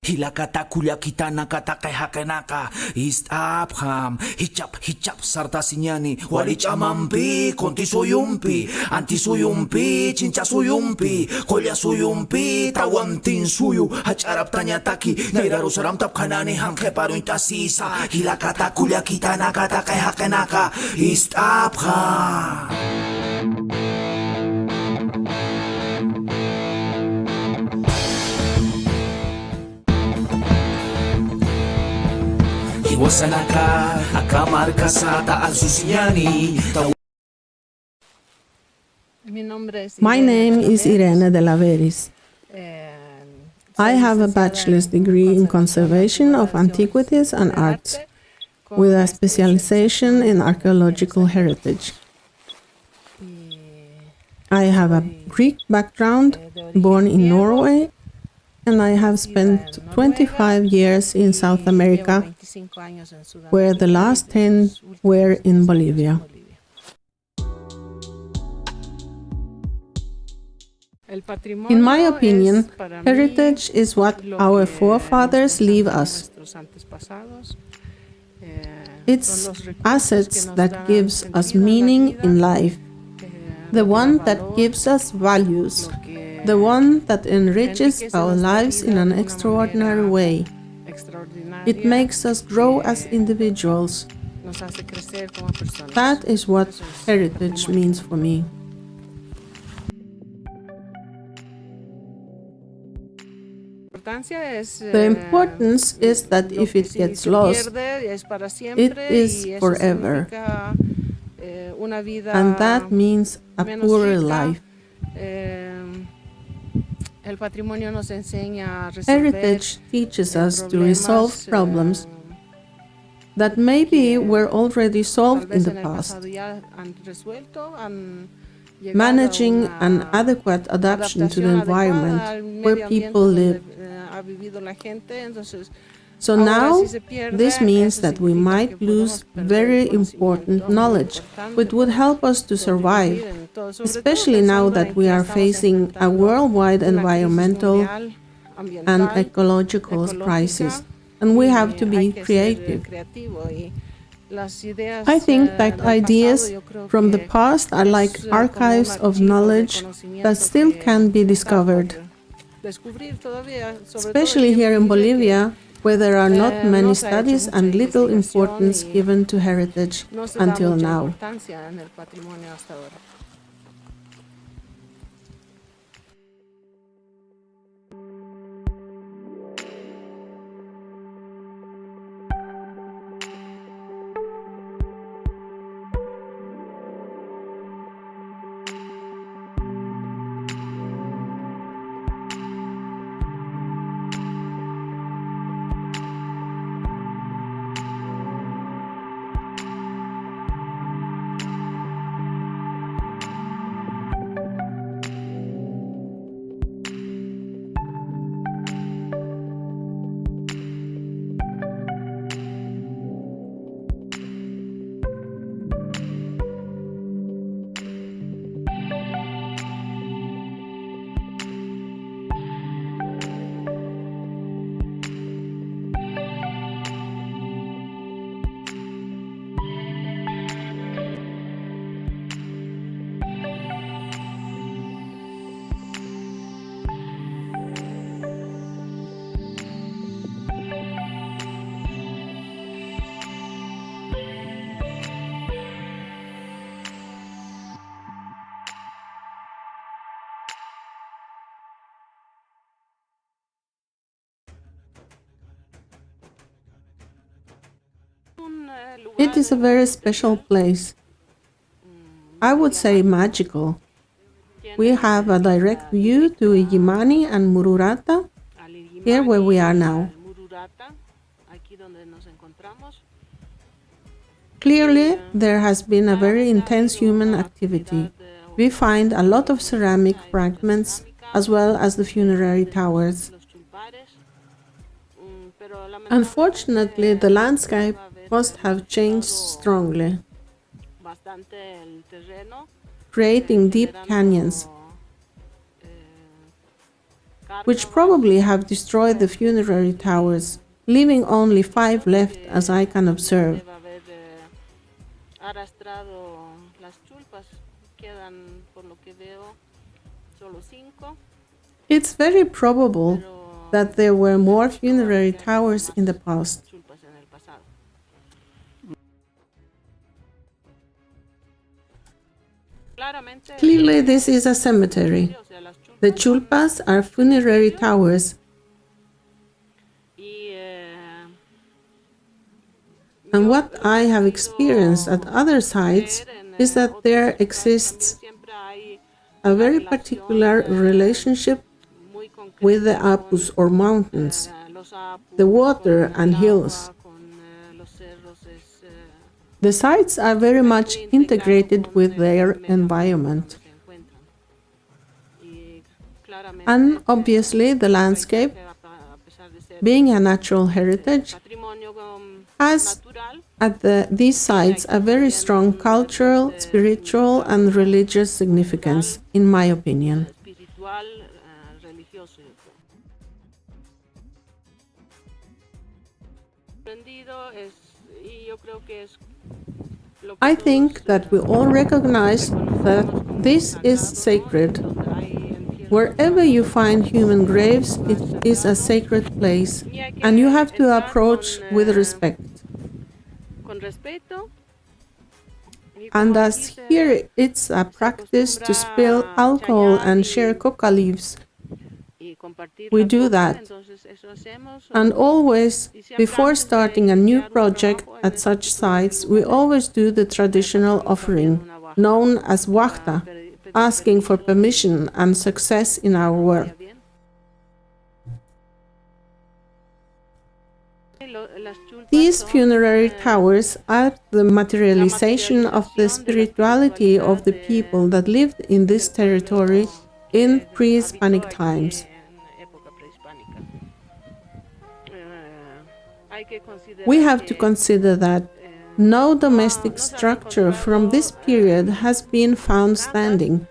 Hilakata kulyakitana katakahakanaka Istapham Hichap sartasinyani Walichamampi Konti suyumpi Anti suyumpi Chincha suyumpi Kolya suyumpi Tawantin suyu Hacharap tanyataki Nairaru saramtap kanani Hankeparu intasisa Hilakata kulyakitana katakahakanaka Istapham. Iwasanaka, Kaque Marka sa taas susinyani. My name is Irene Delaveris. I have a bachelor's degree in conservation of antiquities and arts, with a specialization in archaeological heritage. I have a Greek background, born in Norway, and I have spent 25 years in South America, where the last 10 were in Bolivia. In my opinion, heritage is what our forefathers leave us. It's assets that gives us meaning in life, the one that gives us values, the one that enriches our lives in an extraordinary way. It makes us grow as individuals. That is what heritage means for me. The importance is that if it gets lost, it is forever. And that means a poorer life. Heritage teaches us to resolve problems that maybe were already solved in the past, managing an adequate adaptation to the environment where people live. So now, this means that we might lose very important knowledge, which would help us to survive, especially now that we are facing a worldwide environmental and ecological crisis, and we have to be creative. I think that ideas from the past are like archives of knowledge that still can be discovered, especially here in Bolivia, where there are not many studies and little importance given to heritage until now. It is a very special place. I would say magical. We have a direct view to Illimani and Mururata, here where we are now. Clearly, there has been a very intense human activity. We find a lot of ceramic fragments as well as the funerary towers. Unfortunately, the landscape must have changed strongly, creating deep canyons. which probably have destroyed the funerary towers, leaving only 5 left as I can observe. It's very probable that there were more funerary towers in the past. Clearly, this is a cemetery. The Chullpas are funerary towers. And what I have experienced at other sites is that there exists a very particular relationship with the Apus or mountains, the water and hills. The sites are very much integrated with their environment. And obviously the landscape, being a natural heritage, has at these sites a very strong cultural, spiritual and religious significance, in my opinion. I think that we all recognize that this is sacred. Wherever you find human graves, it is a sacred place, and you have to approach with respect. And as here it's a practice to spill alcohol and share coca leaves, we do that. And always, before starting a new project at such sites, we always do the traditional offering, known as huachta, asking for permission and success in our work. These funerary towers are the materialization of the spirituality of the people that lived in this territory in pre-Hispanic times. We have to consider that no domestic structure from this period has been found standing.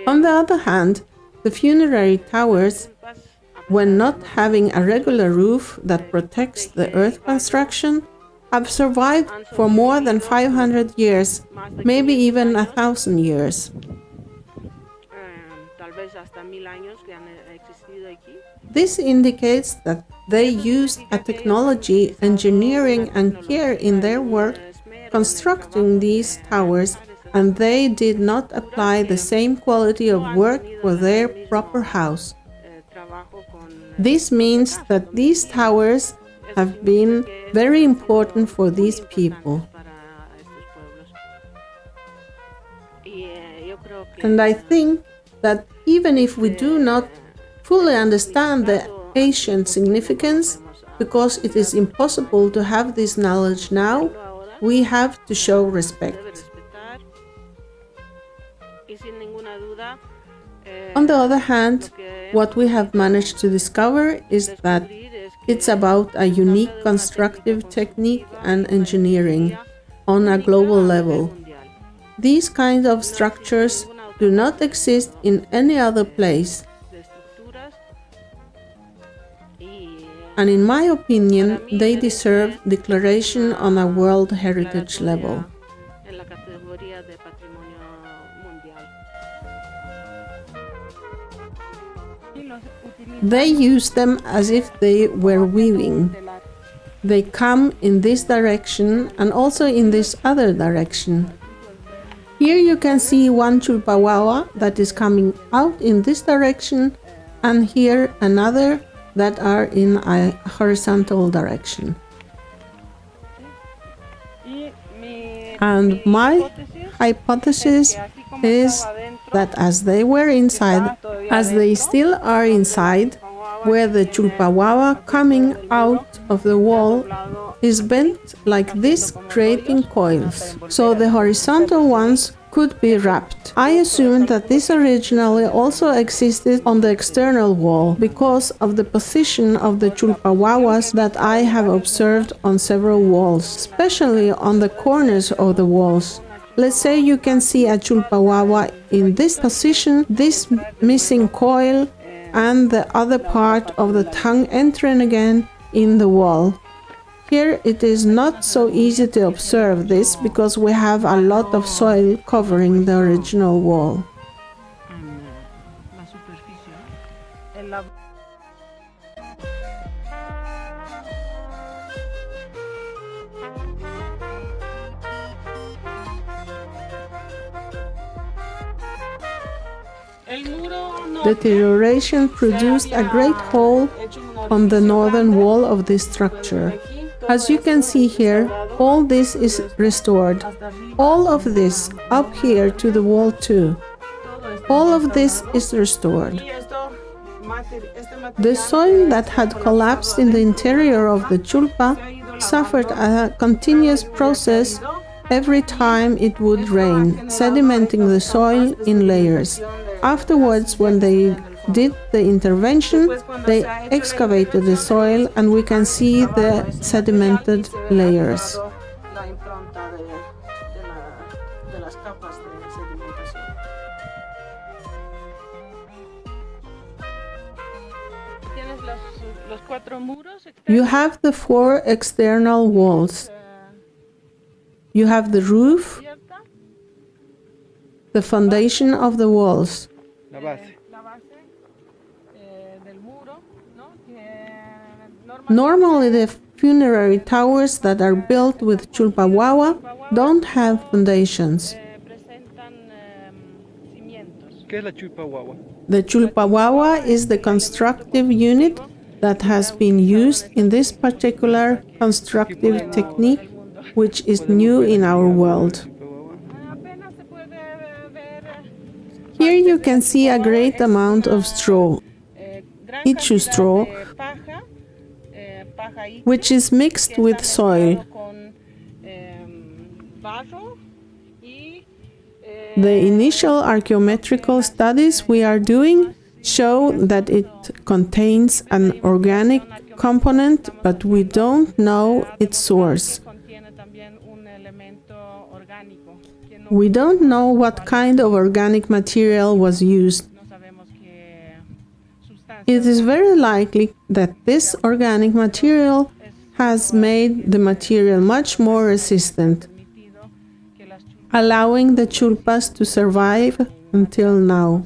On the other hand, the funerary towers, when not having a regular roof that protects the earth construction, have survived for more than 500 years, maybe even 1,000 years. This indicates that they used a technology, engineering and care in their work constructing these towers, and they did not apply the same quality of work for their proper house. This means that these towers have been very important for these people. And I think that even if we do not fully understand the ancient significance, because it is impossible to have this knowledge now, we have to show respect. On the other hand, what we have managed to discover is that it's about a unique constructive technique and engineering on a global level. These kinds of structures do not exist in any other place. And in my opinion, they deserve declaration on a World Heritage level. They use them as if they were weaving. They come in this direction and also in this other direction. Here you can see one chulpawawa that is coming out in this direction, and here another that are in a horizontal direction. And my hypothesis is that as they were inside, as they still are inside, where the chulpawawa coming out of the wall is bent like this, creating coils, so the horizontal ones could be wrapped. I assume that this originally also existed on the external wall because of the position of the chulpawawas that I have observed on several walls, especially on the corners of the walls. Let's say you can see a chulpawawa in this position, this missing coil, and the other part of the tongue entering again in the wall. Here it is not so easy to observe this because we have a lot of soil covering the original wall. Deterioration produced a great hole on the northern wall of this structure. As you can see here, all this is restored. All of this up here to the wall too. All of this is restored. The soil that had collapsed in the interior of the chulpa suffered a continuous process every time it would rain, sedimenting the soil in layers. Afterwards, when they did the intervention, they excavated the soil and we can see the sedimented layers. You have the 4 external walls. You have the roof, the foundation of the walls. Normally, the funerary towers that are built with chulpawawa don't have foundations. The chulpawawa is the constructive unit that has been used in this particular constructive technique, which is new in our world. Here you can see a great amount of straw, ichu straw, which is mixed with soil. The initial archaeometrical studies we are doing show that it contains an organic component, but we don't know its source. We don't know what kind of organic material was used. It is very likely that this organic material has made the material much more resistant, allowing the chulpas to survive until now.